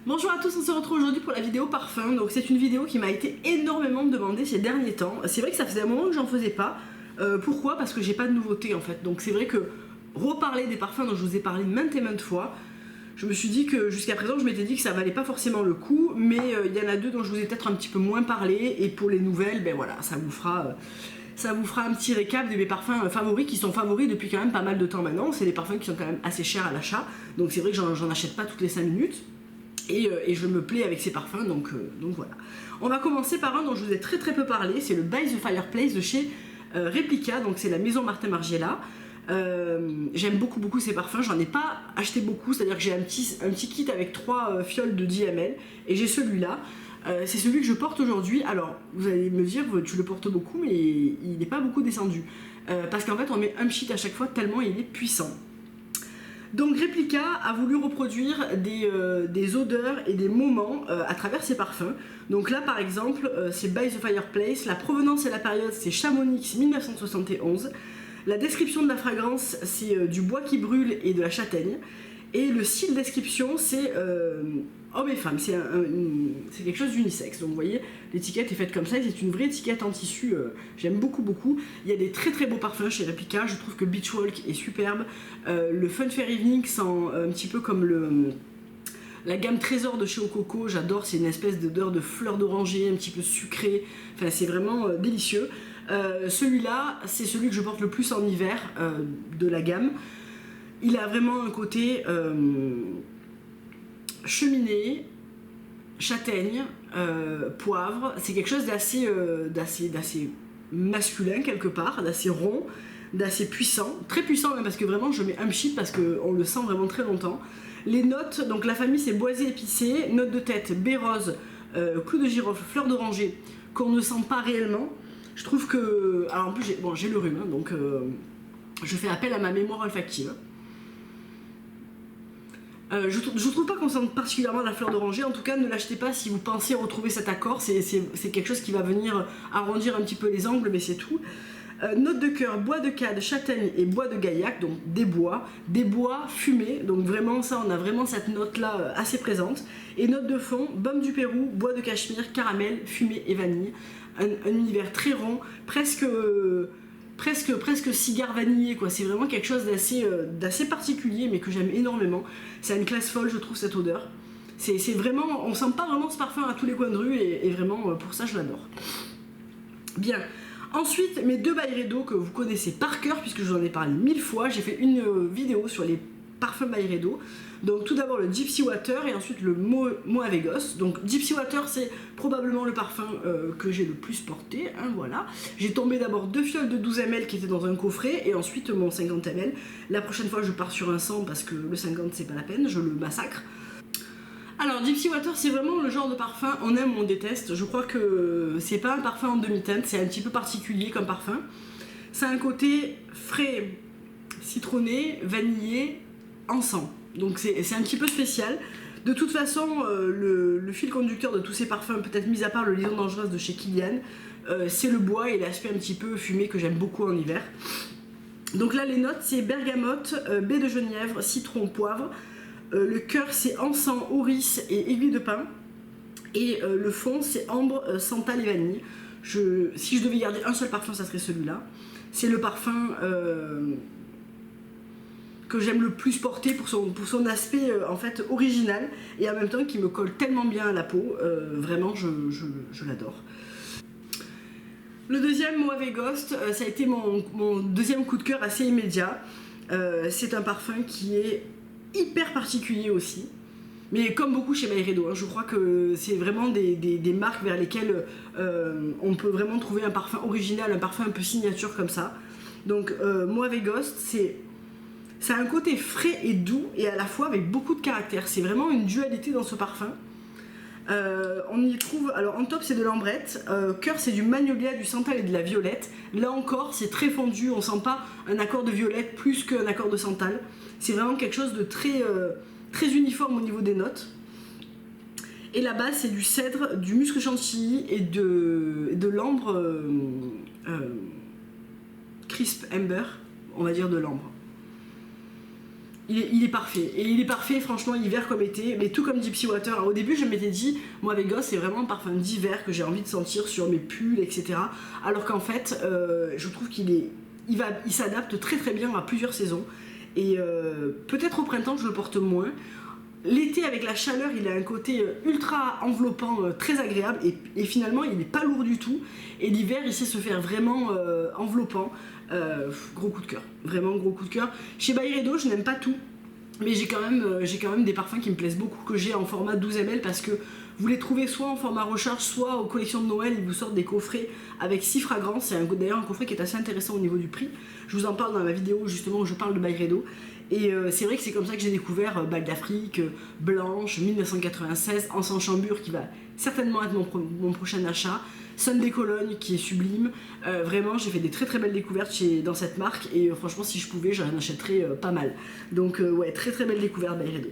Bonjour à tous, on se retrouve aujourd'hui pour la vidéo parfum. Donc c'est une vidéo qui m'a été énormément demandée ces derniers temps. C'est vrai que ça faisait un moment que j'en faisais pas. Pourquoi? Parce que j'ai pas de nouveautés en fait. Donc c'est vrai que reparler des parfums dont je vous ai parlé maintes et maintes fois, je me suis dit que jusqu'à présent je m'étais dit que ça valait pas forcément le coup, mais il y en a deux dont je vous ai peut-être un petit peu moins parlé, et pour les nouvelles, ben voilà, ça vous fera un petit récap de mes parfums favoris qui sont favoris depuis quand même pas mal de temps maintenant. C'est des parfums qui sont quand même assez chers à l'achat, donc c'est vrai que j'en achète pas toutes les 5 minutes. Et je me plais avec ces parfums, donc voilà. On va commencer par un dont je vous ai très peu parlé, c'est le By the Fireplace de chez Replica, donc c'est la maison Martin Margiela. J'aime beaucoup ces parfums, j'en ai pas acheté beaucoup, c'est à dire que j'ai un petit kit avec 3 fioles de 10 ml et j'ai celui-là. C'est celui que je porte aujourd'hui. Alors vous allez me dire, tu le portes beaucoup, mais il n'est pas beaucoup descendu, parce qu'en fait on met un sheet à chaque fois tellement il est puissant. Donc Replica a voulu reproduire des odeurs et des moments à travers ses parfums. Donc là par exemple c'est By the Fireplace, la provenance et la période c'est Chamonix 1971. La description de la fragrance c'est du bois qui brûle et de la châtaigne. Et le style description c'est homme et femme, c'est quelque chose d'unisexe. Donc vous voyez, l'étiquette est faite comme ça et c'est une vraie étiquette en tissu, j'aime beaucoup. Il y a des très beaux parfums chez Replica, je trouve que Beach Walk est superbe. Le Fun Fair Evening sent un petit peu comme la gamme Trésor de chez Ococo, j'adore, c'est une espèce d'odeur de fleurs d'oranger, un petit peu sucrée, enfin c'est vraiment délicieux. Celui-là, c'est celui que je porte le plus en hiver de la gamme. Il a vraiment un côté cheminée, châtaigne, poivre. C'est quelque chose d'assez masculin quelque part, d'assez rond, d'assez puissant, très puissant même, parce que vraiment je mets un sheet parce qu'on le sent vraiment très longtemps. Les notes, donc la famille c'est boisé épicé, notes de tête, baie rose, clou de girofle, fleur d'oranger, qu'on ne sent pas réellement. Je trouve que, alors en plus j'ai le rhume, hein, donc je fais appel à ma mémoire olfactive. Je trouve pas qu'on sente particulièrement la fleur d'oranger, en tout cas ne l'achetez pas si vous pensez retrouver cet accord, c'est quelque chose qui va venir arrondir un petit peu les angles, mais c'est tout. Note de cœur, bois de cade, châtaigne et bois de gaillac, donc des bois fumés, donc vraiment ça, on a vraiment cette note là assez présente. Et note de fond, baume du Pérou, bois de cachemire, caramel, fumée et vanille. Un univers très rond, presque cigare vanillé quoi, c'est vraiment quelque chose d'assez particulier mais que j'aime énormément. C'est une classe folle je trouve cette odeur. C'est vraiment, on sent pas vraiment ce parfum à tous les coins de rue et vraiment pour ça je l'adore. Bien, ensuite mes deux Byredo que vous connaissez par cœur puisque je vous en ai parlé 1000 fois, j'ai fait une vidéo sur les parfums Byredo. Donc tout d'abord le Gypsy Water et ensuite le Mojave Ghost. Donc Gypsy Water c'est probablement le parfum que j'ai le plus porté, hein, voilà. J'ai tombé d'abord 2 fioles de 12 ml qui étaient dans un coffret et ensuite mon 50 ml. La prochaine fois je pars sur un 100 parce que le 50 c'est pas la peine, je le massacre. Alors Gypsy Water c'est vraiment le genre de parfum on aime ou on déteste. Je crois que c'est pas un parfum en demi-teinte, c'est un petit peu particulier comme parfum. Ça a un côté frais, citronné, vanillé, encens. Donc c'est un petit peu spécial. De toute façon, le fil conducteur de tous ces parfums, peut-être mis à part le liaison dangereuse de chez Kilian, c'est le bois et l'aspect un petit peu fumé que j'aime beaucoup en hiver. Donc là les notes c'est bergamote, baie de genièvre, citron, poivre. Le cœur c'est encens, oryx et aiguille de pin. Et le fond c'est ambre, santal et vanille. Si je devais garder un seul parfum ça serait celui-là. C'est le parfum que j'aime le plus porter pour son aspect en fait original et en même temps qui me colle tellement bien à la peau, vraiment je l'adore. Le deuxième Mojave Ghost, ça a été mon deuxième coup de cœur assez immédiat. C'est un parfum qui est hyper particulier aussi, mais comme beaucoup chez Byredo, hein, je crois que c'est vraiment des marques vers lesquelles on peut vraiment trouver un parfum original, un parfum un peu signature comme ça. Donc Mojave Ghost, ça a un côté frais et doux et à la fois avec beaucoup de caractère. C'est vraiment une dualité dans ce parfum. On y trouve, alors en top c'est de l'ambrette, cœur c'est du magnolia, du santal et de la violette. Là encore c'est très fondu, on sent pas un accord de violette plus qu'un accord de santal. C'est vraiment quelque chose de très uniforme au niveau des notes. Et la base c'est du cèdre, du musc chantilly et de l'ambre crisp amber, on va dire de l'ambre. il est parfait. Et il est parfait, franchement, hiver comme été, mais tout comme Gypsy Water. Alors, au début, je m'étais dit, moi avec Goss, c'est vraiment un parfum d'hiver que j'ai envie de sentir sur mes pulls, etc. Alors qu'en fait, je trouve il s'adapte très très bien à plusieurs saisons. Et peut-être au printemps, je le porte moins. L'été, avec la chaleur, il a un côté ultra enveloppant, très agréable. Et finalement, il n'est pas lourd du tout. Et l'hiver, il sait se faire vraiment enveloppant. Gros coup de cœur, vraiment gros coup de cœur. Chez Byredo, je n'aime pas tout, mais j'ai quand même des parfums qui me plaisent beaucoup, que j'ai en format 12 ml, parce que vous les trouvez soit en format recharge, soit aux collections de Noël. Ils vous sortent des coffrets avec 6 fragrances. C'est d'ailleurs un coffret qui est assez intéressant au niveau du prix. Je vous en parle dans ma vidéo justement où je parle de Byredo. Et c'est vrai que c'est comme ça que j'ai découvert Bague d'Afrique, Blanche, 1996, Encens Chambure qui va certainement être mon prochain achat, Sunday Cologne qui est sublime. Vraiment, j'ai fait des très très belles découvertes dans cette marque et franchement, si je pouvais, j'en achèterais pas mal. Donc ouais, très très belle découverte Byredo.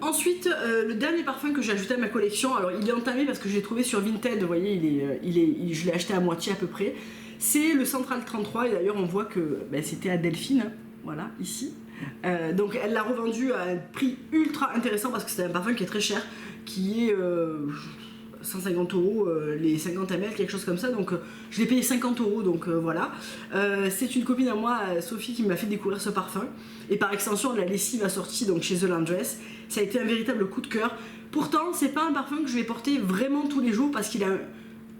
Ensuite, le dernier parfum que j'ai ajouté à ma collection, alors il est entamé parce que je l'ai trouvé sur Vinted, vous voyez, je l'ai acheté à moitié à peu près. C'est le Central 33 et d'ailleurs on voit que c'était à Delphine, hein, voilà, ici. Donc elle l'a revendu à un prix ultra intéressant parce que c'est un parfum qui est très cher, qui est 150 €, les 50 ml, quelque chose comme ça. Donc je l'ai payé 50 €, donc voilà. C'est une copine à moi, Sophie, qui m'a fait découvrir ce parfum. Et par extension, la lessive a sorti donc chez The Laundress. Ça a été un véritable coup de cœur. Pourtant, c'est pas un parfum que je vais porter vraiment tous les jours parce qu'il a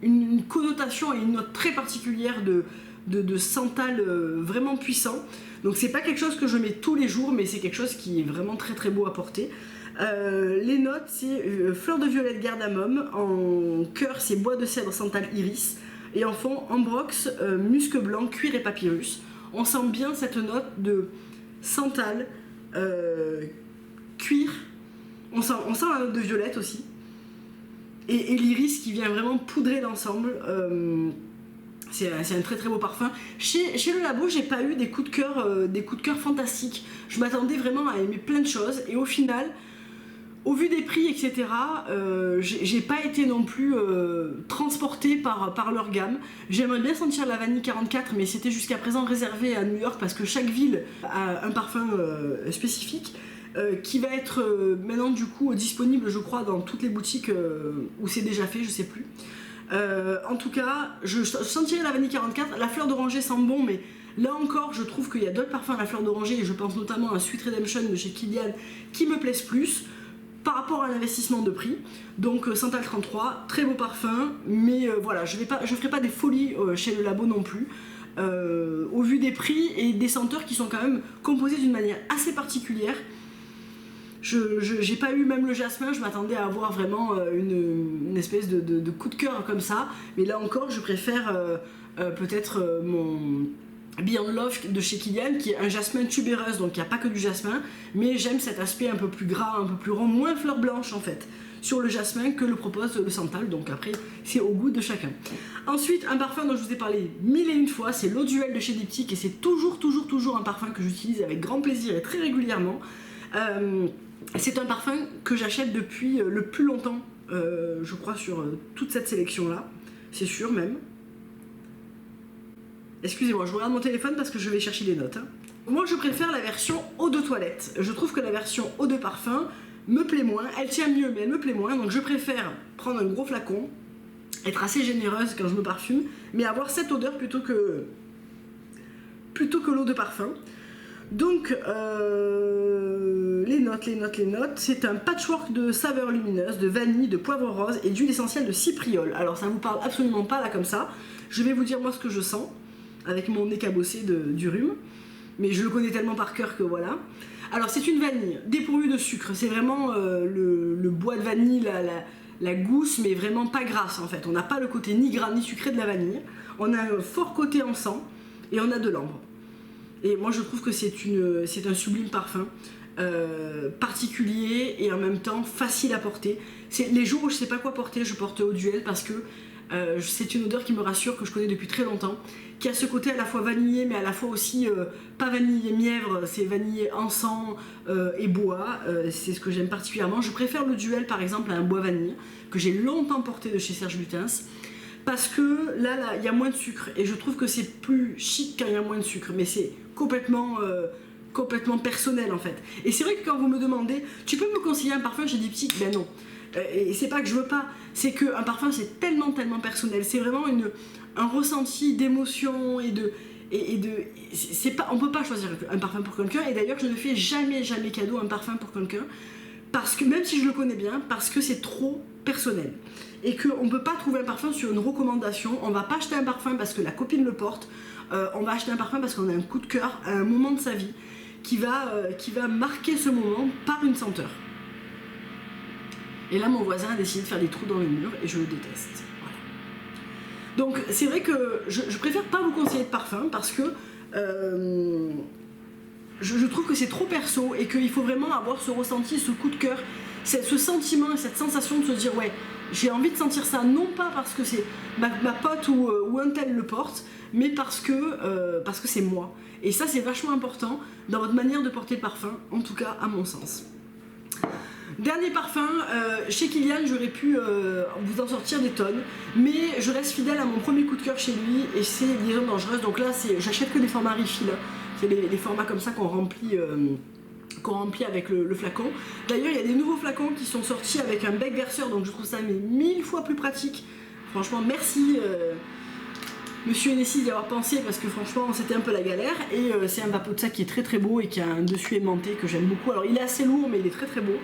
une connotation et une note très particulière de santal vraiment puissant. Donc c'est pas quelque chose que je mets tous les jours, mais c'est quelque chose qui est vraiment très très beau à porter. Les notes, c'est fleur de violette cardamome, en cœur c'est bois de cèdre santal iris, et en fond ambrox, musc blanc, cuir et papyrus. On sent bien cette note de santal, cuir, on sent la note de violette aussi, et l'iris qui vient vraiment poudrer l'ensemble. C'est un très très beau parfum. Chez Le Labo, j'ai pas eu des coups de cœur fantastiques. Je m'attendais vraiment à aimer plein de choses et au final, au vu des prix, etc., j'ai pas été non plus transportée par leur gamme. J'aimerais bien sentir la vanille 44, mais c'était jusqu'à présent réservé à New York parce que chaque ville a un parfum spécifique. Qui va être maintenant du coup disponible, je crois, dans toutes les boutiques où c'est déjà fait, je sais plus. En tout cas, je sentirais la vanille 44. La fleur d'oranger sent bon, mais là encore, je trouve qu'il y a d'autres parfums à la fleur d'oranger, et je pense notamment à Sweet Redemption de chez Kilian qui me plaisent plus par rapport à l'investissement de prix. Donc Santal 33, très beau parfum, mais voilà, je ferai pas des folies chez Le Labo non plus. Au vu des prix et des senteurs qui sont quand même composées d'une manière assez particulière. J'ai pas eu même le jasmin, je m'attendais à avoir vraiment une espèce de coup de cœur comme ça, mais là encore je préfère peut-être mon Beyond Love de chez Kilian qui est un jasmin tubéreuse, donc il n'y a pas que du jasmin, mais j'aime cet aspect un peu plus gras, un peu plus rond, moins fleur blanche en fait sur le jasmin que le propose le Santal, donc après c'est au goût de chacun. Ensuite, un parfum dont je vous ai parlé mille et une fois, c'est l'eau Duel de chez Diptyque, et c'est toujours un parfum que j'utilise avec grand plaisir et très régulièrement. C'est un parfum que j'achète depuis le plus longtemps, je crois, sur toute cette sélection-là. C'est sûr, même. Excusez-moi, je regarde mon téléphone parce que je vais chercher les notes. Hein. Moi, je préfère la version eau de toilette. Je trouve que la version eau de parfum me plaît moins. Elle tient mieux, mais elle me plaît moins. Donc, je préfère prendre un gros flacon, être assez généreuse quand je me parfume, mais avoir cette odeur plutôt que l'eau de parfum. Donc, les notes, c'est un patchwork de saveurs lumineuses, de vanille, de poivre rose et d'huile essentielle de cypriole. Alors ça vous parle absolument pas là comme ça, je vais vous dire moi ce que je sens, avec mon nez cabossé du rhume, mais je le connais tellement par cœur que voilà. Alors c'est une vanille dépourvue de sucre, c'est vraiment le bois de vanille, la gousse, mais vraiment pas grasse en fait. On n'a pas le côté ni gras ni sucré de la vanille, on a un fort côté encens et on a de l'ambre. Et moi je trouve que c'est un sublime parfum, particulier et en même temps facile à porter. Les jours où je sais pas quoi porter, je porte Eau Duel parce que c'est une odeur qui me rassure, que je connais depuis très longtemps, qui a ce côté à la fois vanillé mais à la fois aussi pas vanillé mièvre, c'est vanillé encens et bois, c'est ce que j'aime particulièrement. Je préfère le Duel par exemple à un bois vanille que j'ai longtemps porté de chez Serge Lutens, parce que là il y a moins de sucre et je trouve que c'est plus chic quand il y a moins de sucre, mais c'est complètement complètement personnel en fait. Et c'est vrai que quand vous me demandez, tu peux me conseiller un parfum, j'ai dit petit, ben non. Et c'est pas que je veux pas, c'est qu'un parfum c'est tellement personnel, c'est vraiment un ressenti d'émotion c'est pas, on peut pas choisir un parfum pour quelqu'un, et d'ailleurs je ne fais jamais cadeau un parfum pour quelqu'un, parce que même si je le connais bien, parce que c'est trop personnel. Et qu'on ne peut pas trouver un parfum sur une recommandation, on va pas acheter un parfum parce que la copine le porte, on va acheter un parfum parce qu'on a un coup de cœur à un moment de sa vie qui va marquer ce moment par une senteur. Et là mon voisin a décidé de faire des trous dans le mur et je le déteste. Voilà. Donc c'est vrai que je préfère pas vous conseiller de parfum parce que je trouve que c'est trop perso et qu'il faut vraiment avoir ce ressenti, ce coup de cœur, ce sentiment et cette sensation de se dire ouais, j'ai envie de sentir ça, non pas parce que c'est ma pote ou un tel le porte, mais parce que c'est moi. Et ça c'est vachement important dans votre manière de porter le parfum, en tout cas à mon sens. Dernier parfum, chez Kilian j'aurais pu vous en sortir des tonnes, mais je reste fidèle à mon premier coup de cœur chez lui et c'est Liaison Dangereuse. Donc là j'achète que des formats refill, c'est les formats comme ça qu'on remplit avec le flacon. D'ailleurs il y a des nouveaux flacons qui sont sortis avec un bec verseur, donc je trouve ça 1000 fois plus pratique. Franchement merci Monsieur Hennessy d'y avoir pensé, parce que franchement c'était un peu la galère. Et c'est un vapeau de sac qui est très beau et qui a un dessus aimanté que j'aime beaucoup. Alors il est assez lourd mais il est très beau.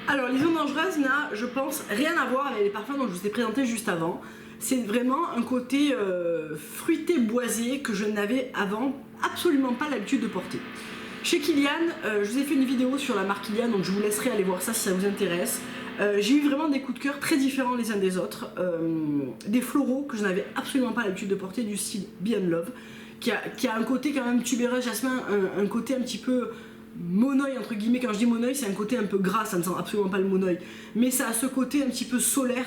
Alors Liaison Dangereuse n'a, je pense, rien à voir avec les parfums dont je vous ai présenté juste avant. C'est vraiment un côté fruité boisé que je n'avais avant absolument pas l'habitude de porter. Chez Kilian, je vous ai fait une vidéo sur la marque Kilian, donc je vous laisserai aller voir ça si ça vous intéresse. J'ai eu vraiment des coups de cœur très différents les uns des autres. Des floraux que je n'avais absolument pas l'habitude de porter, du style Be & Love, qui a un côté quand même tubéreuse jasmin, un côté un petit peu monoeil entre guillemets. Quand je dis monoeil, c'est un côté un peu gras, ça ne sent absolument pas le monoeil, mais ça a ce côté un petit peu solaire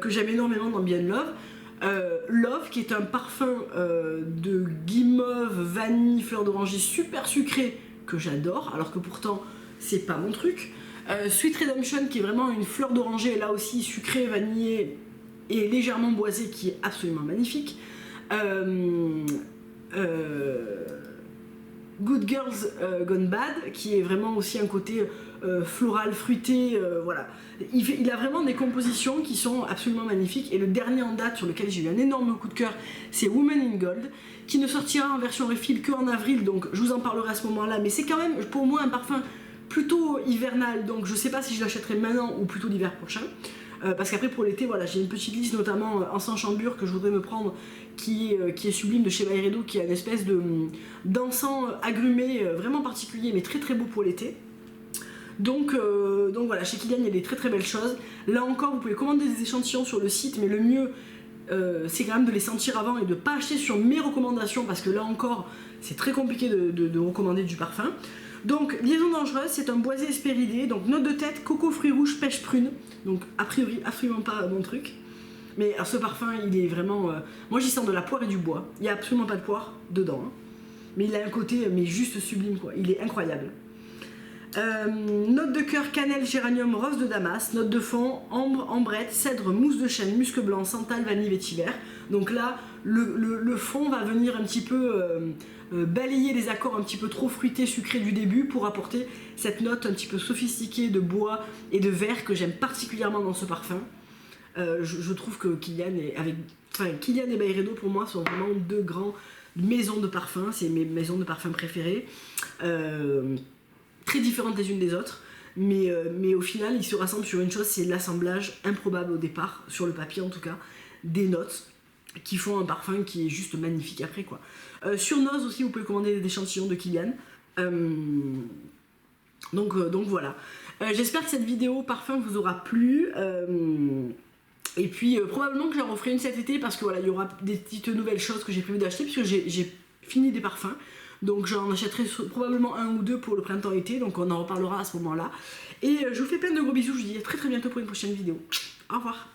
que j'aime énormément dans Be & Love. Love, qui est un parfum de guimauve, vanille, fleur d'oranger super sucré que j'adore, alors que pourtant c'est pas mon truc. Sweet Redemption, qui est vraiment une fleur d'oranger, là aussi sucrée, vanillée et légèrement boisée, qui est absolument magnifique. Good Girls Gone Bad, qui est vraiment aussi un côté floral, fruité, voilà. Il a vraiment des compositions qui sont absolument magnifiques. Et le dernier en date sur lequel j'ai eu un énorme coup de cœur, c'est Woman in Gold, qui ne sortira en version refill qu'en avril, donc je vous en parlerai à ce moment-là. Mais c'est quand même pour moi un parfum plutôt hivernal, donc je sais pas si je l'achèterai maintenant ou plutôt l'hiver prochain. Parce qu'après pour l'été, voilà, j'ai une petite liste, notamment encens chambure que je voudrais me prendre, qui est sublime, de chez Byredo, qui est une espèce d'encens agrumé vraiment particulier mais très beau pour l'été. Donc voilà, chez Kilian il y a des très belles choses. Là encore vous pouvez commander des échantillons sur le site, mais le mieux c'est quand même de les sentir avant et de pas acheter sur mes recommandations, parce que là encore c'est très compliqué de recommander du parfum. Donc Liaison Dangereuse, c'est un boisé hespéridé, donc note de tête, coco, fruits rouges, pêche, prune, donc a priori absolument pas mon truc. Mais alors, ce parfum il est vraiment, moi j'y sens de la poire et du bois, il n'y a absolument pas de poire dedans, hein. Mais il a un côté mais juste sublime quoi, il est incroyable. Note de cœur, cannelle, géranium, rose de Damas. Note de fond, ambre, ambrette, cèdre, mousse de chêne, musc blanc, santal, vanille, vétiver. Donc là le fond va venir un petit peu balayer les accords un petit peu trop fruités, sucrés du début, pour apporter cette note un petit peu sophistiquée de bois et de verre que j'aime particulièrement dans ce parfum. Je trouve que Kilian et Byredo pour moi sont vraiment deux grandes maisons de parfums, c'est mes maisons de parfums préférées. Très différentes les unes des autres, mais au final ils se rassemblent sur une chose, c'est l'assemblage improbable au départ, sur le papier en tout cas, des notes qui font un parfum qui est juste magnifique après quoi. Sur Nose aussi vous pouvez commander des échantillons de Kilian. Donc voilà. J'espère que cette vidéo parfum vous aura plu. Et puis probablement que j'en referai une cet été, parce que voilà, il y aura des petites nouvelles choses que j'ai prévu d'acheter, puisque j'ai fini des parfums. Donc j'en achèterai probablement un ou deux pour le printemps-été, donc on en reparlera à ce moment-là. Et je vous fais plein de gros bisous, je vous dis à très bientôt pour une prochaine vidéo. Au revoir.